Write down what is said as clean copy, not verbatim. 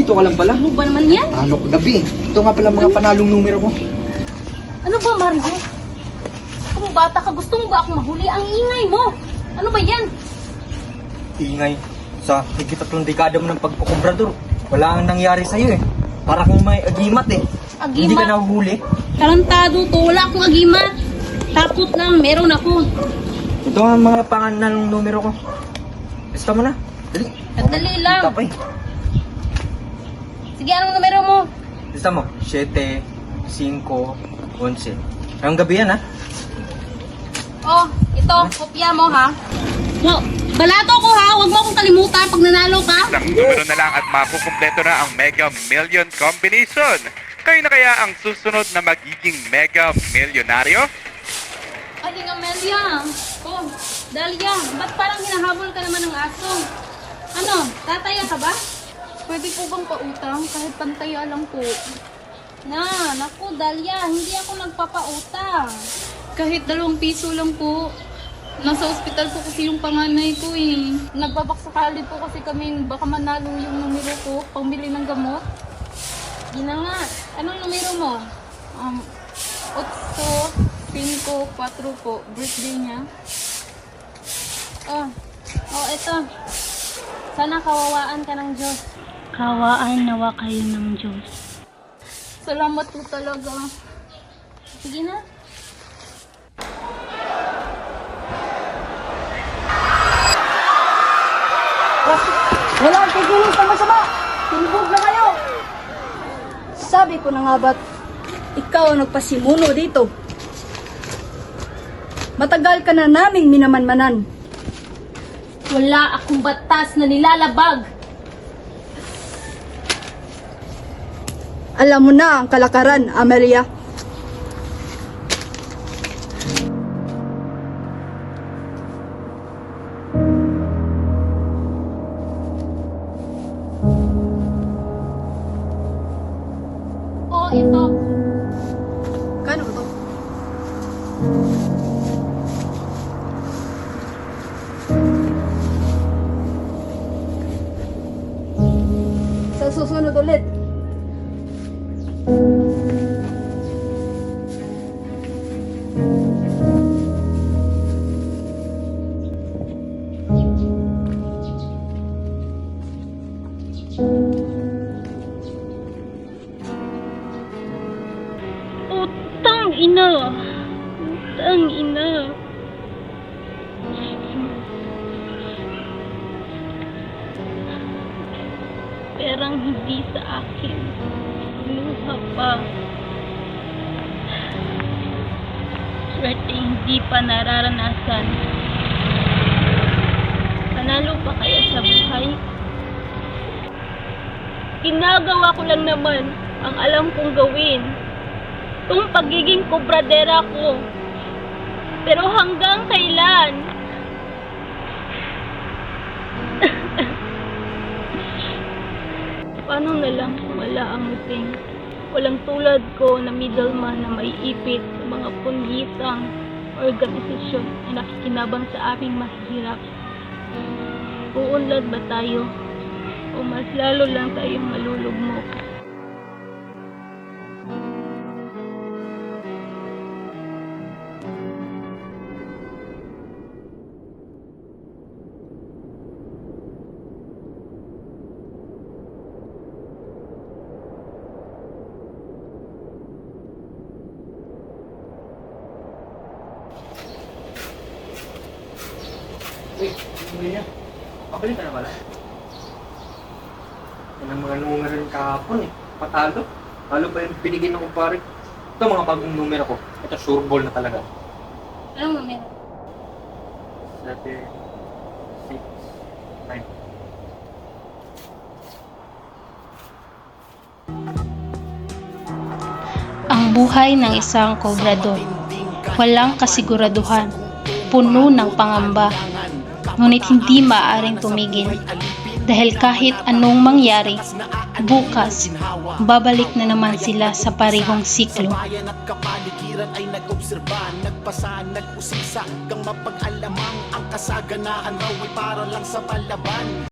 dito ka lang pala. Ano ba naman yan? Talo kagabi. Ito nga pala mga panalong numero ko. Ano ba, Mario? Kung bata ka, gusto mo ba akong mahuli? Ang ingay mo! Ano ba yan? Ingay. Sa higit-tatlong dekada mo ng pagkukumbrador, wala ang nangyari sa'yo eh. Para kung may agimat eh. Agimat? Hindi ka nahuhuli. Tarantado to. Wala akong agimat. Takot lang. Meron ako. Ito ang mga panalong numero ko. Basta mo na. Dali. Sandali lang. Tapay. Sige, anong numero mo? Basta mo. 7, 5, 11. Ngayong gabi yan ha. Oh, ito. Kopya mo, ha? No, balato ko, ha? Huwag mo akong kalimutan pag nanalo ka. Isang numero na lang at makukumpleto na ang Mega Million Combination. Kayo na kaya ang susunod na magiging Mega Milyonaryo? Aling Amelia. Oh, Dalia. Ba't parang hinahabol ka naman ng aso? Ano, tataya ka ba? Pwede po bang pautang kahit pantaya lang po? Naku, Dalia. Hindi ako nagpapautang. Kahit 2 piso lang po. Nasa ospital po kasi yung panganay ko eh. Nagbabaksakali po kasi kami baka manalo yung numero ko pambili ng gamot. Hindi na nga. Anong numero mo? 8, 5, 4 po. Birthday niya. Ito. Sana kawawaan ka ng Diyos. Kawaan nawa kayo ng Diyos. Salamat po talaga. Sige na. Wala ang tigilin sa masama! Tinbog na kayo! Sabi ko na nga ba't ikaw ang nagpasimuno dito? Matagal ka na naming minamanmanan. Wala akong batas na nilalabag. Alam mo na ang kalakaran, Amelia. Ito. Kano ba to? Sa susunod ulit. Utang ina! Utang ina! Perang hindi sa akin. Luha pa. Swerte hindi pa nararanasan. Panalo pa kaya sa buhay? Ginagawa ko lang naman ang alam kong gawin. Itong pagiging kobradera ko. Pero hanggang kailan? Paano na lang kung wala ang muting? Walang tulad ko na middleman na maiipit sa mga punditang organisasyon na nakikinabang sa aming mahirap. Uunlad ba tayo? O mas lalo lang tayong malulugmok? Uy, hindi niya. Pabalik ka na pala. Yan ang mga numero rin kahapon eh. Patalo. Talo pa yung binigyan ng kumpare. Ito mga bagong numero ko. Ito sure ball na talaga. Anong numero? 7, 6, 9. Ang buhay ng isang kobrador. Walang kasiguraduhan. Puno ng pangamba. Ngunit hindi maaaring tumigil. Dahil kahit anong mangyari, bukas, babalik na naman sila sa parehong siklo. Bayan at kapaligiran ay nag-obserba, nagpasa, nag-usisa, hanggang mapag-alamang ang kasaganahan raw ay para lang sa palaban.